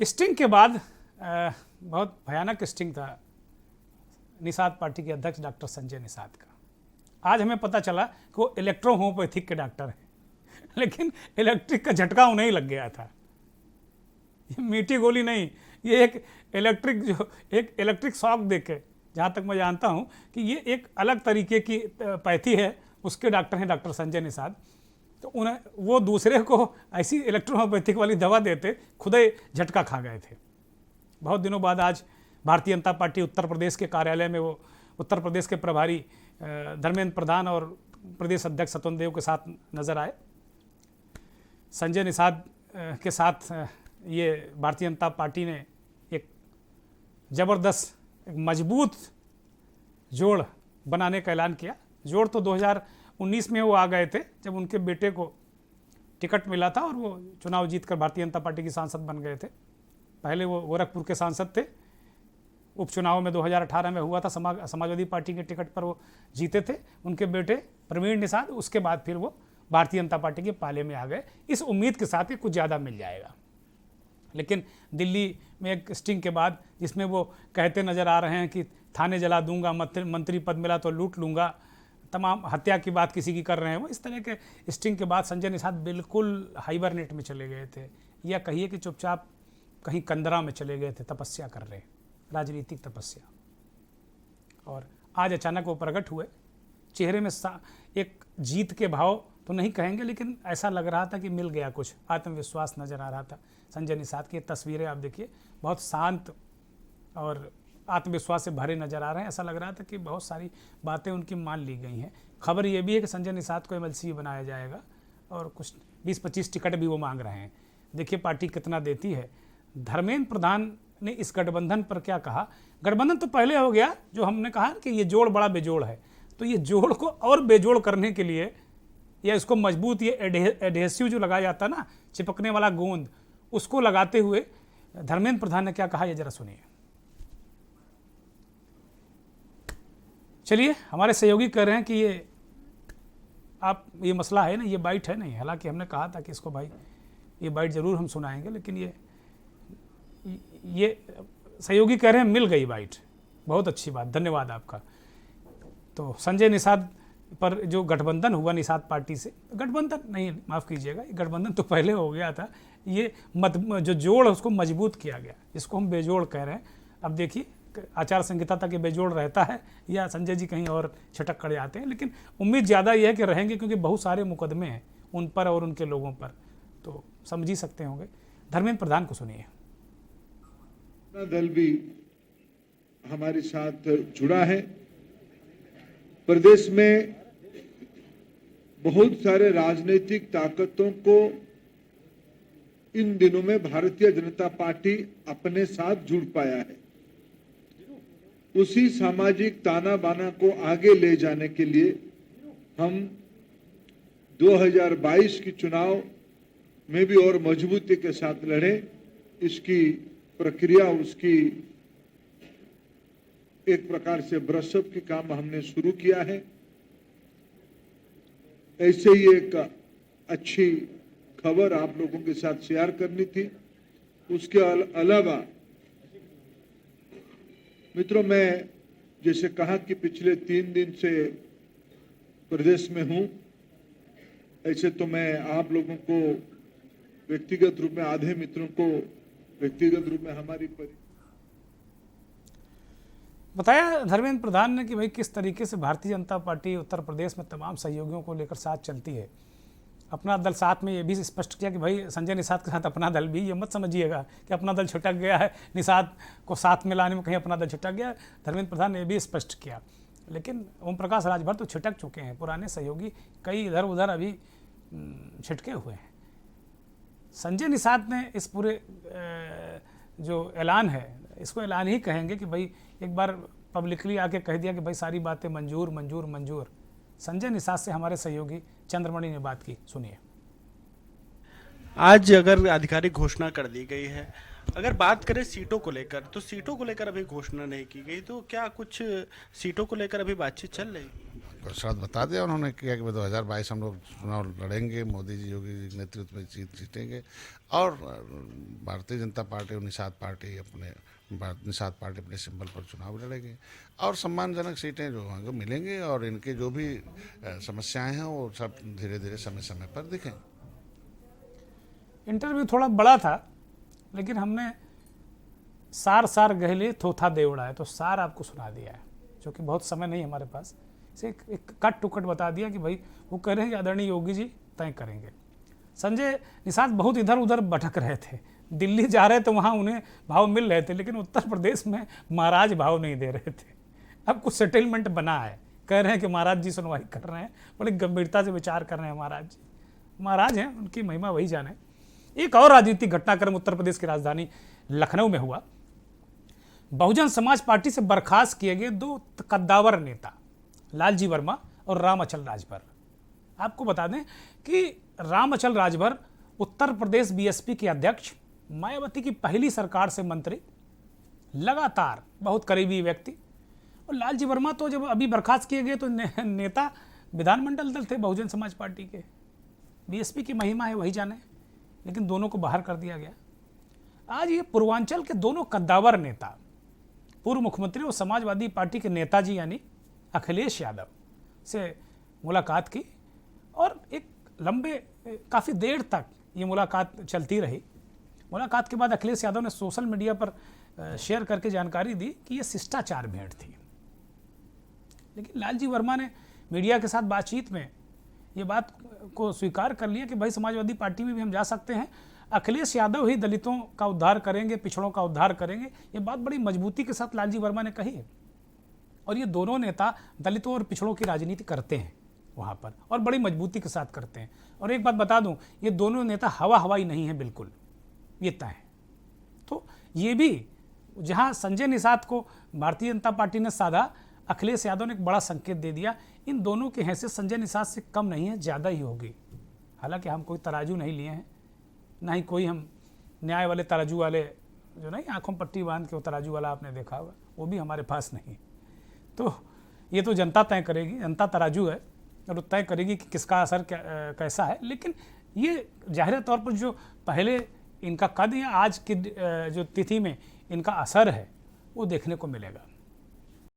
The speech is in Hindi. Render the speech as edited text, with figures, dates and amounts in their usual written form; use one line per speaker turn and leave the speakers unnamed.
स्टिंग के बाद बहुत भयानक स्टिंग था निषाद पार्टी के अध्यक्ष डॉक्टर संजय निषाद का। आज हमें पता चला कि वो इलेक्ट्रो होम्योपैथिक के डॉक्टर हैं, लेकिन इलेक्ट्रिक का झटका उन्हें लग गया था। ये मीठी गोली नहीं, ये एक इलेक्ट्रिक शॉक देके, जहाँ तक मैं जानता हूँ कि ये एक अलग तरीके की पैथी है, उसके डॉक्टर हैं डॉक्टर संजय निषाद। तो उन्हें वो दूसरे को ऐसी इलेक्ट्रोहोम्योपैथिक वाली दवा देते खुद ही झटका खा गए थे। बहुत दिनों बाद आज भारतीय जनता पार्टी उत्तर प्रदेश के कार्यालय में वो उत्तर प्रदेश के प्रभारी धर्मेंद्र प्रधान और प्रदेश अध्यक्ष सत्येंद्र देव के साथ नजर आए। संजय निषाद के साथ ये भारतीय जनता पार्टी ने एक ज़बरदस्त एक मजबूत जोड़ बनाने का ऐलान किया। जोड़ तो 2019 में वो आ गए थे जब उनके बेटे को टिकट मिला था और वो चुनाव जीतकर भारतीय जनता पार्टी की सांसद बन गए थे। पहले वो गोरखपुर के सांसद थे, उपचुनाव में 2018 में हुआ था, समाजवादी पार्टी के टिकट पर वो जीते थे। उनके बेटे प्रवीण निषाद, उसके बाद फिर वो भारतीय जनता पार्टी के पाले में आ गए, इस उम्मीद के साथ कि कुछ ज़्यादा मिल जाएगा। लेकिन दिल्ली में एक स्टिंग के बाद जिसमें वो कहते नज़र आ रहे हैं कि थाने जला दूंगा, मंत्री पद मिला तो लूट लूँगा, तमाम हत्या की बात किसी की कर रहे हैं, वो इस तरह के स्टिंग के बाद संजय निषाद बिल्कुल हाइबरनेट में चले गए थे, या कहिए कि चुपचाप कहीं कंदरा में चले गए थे, तपस्या कर रहे, राजनीतिक तपस्या। और आज अचानक वो प्रकट हुए, चेहरे में एक जीत के भाव तो नहीं कहेंगे, लेकिन ऐसा लग रहा था कि मिल गया, कुछ आत्मविश्वास नज़र आ रहा था। संजय निषाद की तस्वीरें आप देखिए, बहुत शांत और आत्मविश्वास से भरे नज़र आ रहे हैं। ऐसा लग रहा था कि बहुत सारी बातें उनकी मान ली गई हैं। खबर ये भी है कि संजय निषाद को एमएलसी बनाया जाएगा और कुछ 20-25 टिकट भी वो मांग रहे हैं। देखिए पार्टी कितना देती है। धर्मेंद्र प्रधान ने इस गठबंधन पर क्या कहा? गठबंधन तो पहले हो गया, जो हमने कहा कि ये जोड़ बड़ा बेजोड़ है, तो ये जोड़ को और बेजोड़ करने के लिए या इसको मजबूत, ये एडहेसिव जो लगाया जाता है ना, चिपकने वाला गोंद, उसको लगाते हुए धर्मेंद्र प्रधान ने क्या कहा, ये जरा सुनिए। चलिए, हमारे सहयोगी कह रहे हैं कि ये मसला है ना, ये बाइट है नहीं। हालांकि हमने कहा था कि इसको भाई ये बाइट ज़रूर हम सुनाएंगे, लेकिन ये सहयोगी कह रहे हैं मिल गई बाइट। बहुत अच्छी बात, धन्यवाद आपका। तो संजय निषाद पर जो गठबंधन हुआ निषाद पार्टी से, गठबंधन नहीं, माफ़ कीजिएगा, गठबंधन तो पहले हो गया था, ये जो जोड़ उसको मजबूत किया गया, इसको हम बेजोड़ कह रहे हैं। अब देखिए आचार संहिता तक ये बेजोड़ रहता है या संजय जी कहीं और छटक कर जाते हैं, लेकिन उम्मीद ज़्यादा यह है कि रहेंगे, क्योंकि बहुत सारे मुकदमे हैं उन पर और उनके लोगों पर, तो समझ ही सकते होंगे। धर्मेंद्र प्रधान को सुनिए।
दल भी हमारे साथ जुड़ा है। प्रदेश में बहुत सारे राजनीतिक ताकतों को इन दिनों में भारतीय जनता पार्टी अपने साथ जुड़ पाया है। उसी सामाजिक ताना बाना को आगे ले जाने के लिए हम 2022 की चुनाव में भी और मजबूती के साथ लड़े। इसकी प्रक्रिया, उसकी एक प्रकार से ब्रशअप की काम हमने शुरू किया है। ऐसे ही एक अच्छी खबर आप लोगों के साथ शेयर करनी थी। उसके अलावा मित्रों, मैं जैसे कहा कि पिछले 3 दिन से प्रदेश में हूं, ऐसे तो मैं आप लोगों को व्यक्तिगत रूप में, आधे मित्रों को व्यक्तिगत रूप में हमारी
बताया धर्मेंद्र प्रधान ने कि भाई किस तरीके से भारतीय जनता पार्टी उत्तर प्रदेश में तमाम सहयोगियों को लेकर साथ चलती है। अपना दल साथ में ये भी स्पष्ट किया कि भाई संजय निषाद के साथ अपना दल भी, ये मत समझिएगा कि अपना दल छुटक गया है, निषाद को साथ में लाने में कहीं अपना दल छुटक गया। धर्मेंद्र प्रधान ने ये भी स्पष्ट किया। लेकिन ओम प्रकाश राजभर तो छिटक चुके हैं, पुराने सहयोगी कई इधर उधर अभी छिटके हुए हैं। संजय निषाद ने इस पूरे जो ऐलान है, इसको ऐलान ही कहेंगे कि भाई एक बार पब्लिकली आके कह दिया कि भाई सारी बातें मंजूर मंजूर मंजूर। संजय निषाद से हमारे सहयोगी चंद्रमणि ने बात की, सुनिए।
आज अगर आधिकारिक घोषणा कर दी गई है, अगर बात करें सीटों को लेकर, तो सीटों को लेकर अभी घोषणा नहीं की गई, तो क्या कुछ सीटों को लेकर अभी बातचीत चल रही?
घोषणा बता दिया उन्होंने किया कि 2022 हम लोग चुनाव लड़ेंगे, मोदी जी योगी जी के नेतृत्व में जीतेंगे और भारतीय जनता पार्टी और निषाद पार्टी अपने सिंबल पर चुनाव लड़ेंगे और सम्मानजनक सीटें जो होंगे मिलेंगे और इनके जो भी समस्याएं हैं वो सब धीरे धीरे समय समय पर दिखेंगे।
इंटरव्यू थोड़ा बड़ा था, लेकिन हमने सार गहले थोथा दे उड़ाए, तो सार आपको सुना दिया है, जो कि बहुत समय नहीं हमारे पास। इसे एक कट टू कट बता दिया कि भाई वो कह रहे हैं कि आदरणीय योगी जी तय करेंगे। संजय निषाद बहुत इधर उधर भटक रहे थे, दिल्ली जा रहे तो वहाँ उन्हें भाव मिल रहे थे, लेकिन उत्तर प्रदेश में महाराज भाव नहीं दे रहे थे। अब कुछ सेटलमेंट बना है, कह रहे हैं कि महाराज जी सुनवाई कर रहे हैं, बड़ी गंभीरता से विचार कर रहे हैं। महाराज जी महाराज हैं, उनकी महिमा वही जाने। एक और राजनीतिक घटनाक्रम उत्तर प्रदेश की राजधानी लखनऊ में हुआ। बहुजन समाज पार्टी से बर्खास्त किए गए 2 कद्दावर नेता लालजी वर्मा और रामअचल राजभर। आपको बता दें कि रामअचल राजभर उत्तर प्रदेश बीएसपी के अध्यक्ष, मायावती की पहली सरकार से मंत्री, लगातार बहुत करीबी व्यक्ति। और लालजी वर्मा तो जब अभी बर्खास्त किए गए तो नेता विधानमंडल दल थे बहुजन समाज पार्टी के। बीएसपी की महिमा है वही जाने, लेकिन दोनों को बाहर कर दिया गया। आज ये पूर्वांचल के दोनों कद्दावर नेता, पूर्व मुख्यमंत्री और समाजवादी पार्टी के नेताजी यानी अखिलेश यादव से मुलाकात की और एक लंबे काफ़ी देर तक ये मुलाकात चलती रही। मुलाकात के बाद अखिलेश यादव ने सोशल मीडिया पर शेयर करके जानकारी दी कि ये शिष्टाचार भेंट थी, लेकिन लालजी वर्मा ने मीडिया के साथ बातचीत में ये बात को स्वीकार कर लिया कि भाई समाजवादी पार्टी में भी हम जा सकते हैं, अखिलेश यादव ही दलितों का उद्धार करेंगे, पिछड़ों का उद्धार करेंगे। ये बात बड़ी मजबूती के साथ लालजी वर्मा ने कही। और ये दोनों नेता दलितों और पिछड़ों की राजनीति करते हैं वहाँ पर, और बड़ी मजबूती के साथ करते हैं। और एक बात बता दूं, ये दोनों नेता हवाई नहीं है, बिल्कुल ये तय है। तो ये भी जहाँ संजय निषाद को भारतीय जनता पार्टी ने साधा, अखिलेश यादव ने एक बड़ा संकेत दे दिया, इन दोनों की हैसियत संजय निषाद से कम नहीं है, ज़्यादा ही होगी। हालांकि हम कोई तराजू नहीं लिए हैं, ना ही कोई हम न्याय वाले तराजू वाले, जो नहीं आंखों पट्टी बांध के वो तराजू वाला आपने देखा होगा, वो भी हमारे पास नहीं। तो ये तो जनता तय करेगी, जनता तराजू है और तय करेगी कि किसका असर कैसा है। लेकिन ये जाहिर तौर पर जो पहले इनका कद या आज की जो तिथि में इनका असर है वो देखने को मिलेगा।